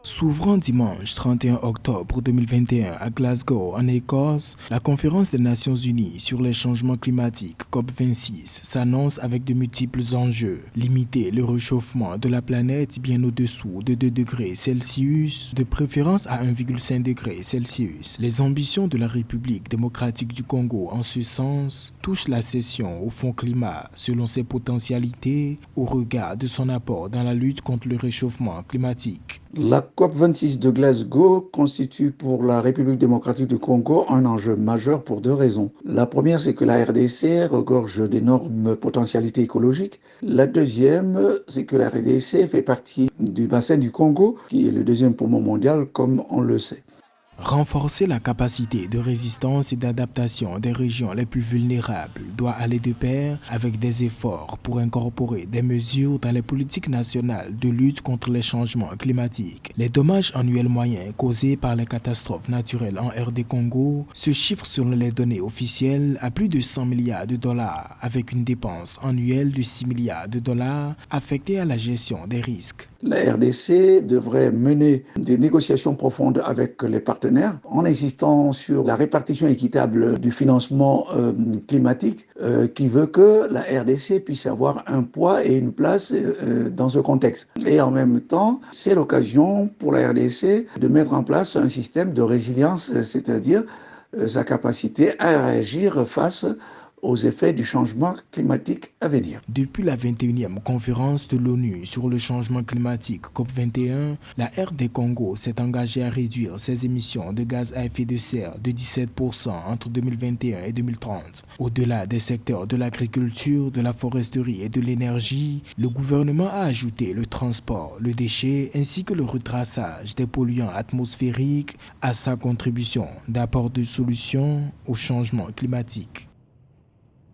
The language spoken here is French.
S'ouvrant dimanche 31 octobre 2021 à Glasgow, en Écosse, la conférence des Nations Unies sur les changements climatiques COP26 s'annonce avec de multiples enjeux. Limiter le réchauffement de la planète bien au-dessous de 2 degrés Celsius, de préférence à 1,5 degré Celsius. Les ambitions de la République démocratique du Congo en ce sens touchent la cession au Fonds climat selon ses potentialités au regard de son apport dans la lutte contre le réchauffement climatique. La COP26 de Glasgow constitue pour la République démocratique du Congo un enjeu majeur pour deux raisons. La première, c'est que la RDC regorge d'énormes potentialités écologiques. La deuxième, c'est que la RDC fait partie du bassin du Congo, qui est le deuxième poumon mondial, comme on le sait. Renforcer la capacité de résistance et d'adaptation des régions les plus vulnérables doit aller de pair avec des efforts pour incorporer des mesures dans les politiques nationales de lutte contre les changements climatiques. Les dommages annuels moyens causés par les catastrophes naturelles en RD Congo se chiffrent selon les données officielles à plus de 100 milliards de dollars, avec une dépense annuelle de 6 milliards de dollars affectée à la gestion des risques. La RDC devrait mener des négociations profondes avec les partenaires en insistant sur la répartition équitable du financement climatique qui veut que la RDC puisse avoir un poids et une place dans ce contexte. Et en même temps, c'est l'occasion pour la RDC de mettre en place un système de résilience, c'est-à-dire sa capacité à réagir face aux effets du changement climatique à venir. Depuis la 21e conférence de l'ONU sur le changement climatique COP21, la RD Congo s'est engagée à réduire ses émissions de gaz à effet de serre de 17% entre 2021 et 2030. Au-delà des secteurs de l'agriculture, de la foresterie et de l'énergie, le gouvernement a ajouté le transport, le déchet ainsi que le retraçage des polluants atmosphériques à sa contribution d'apport de solutions au changement climatique.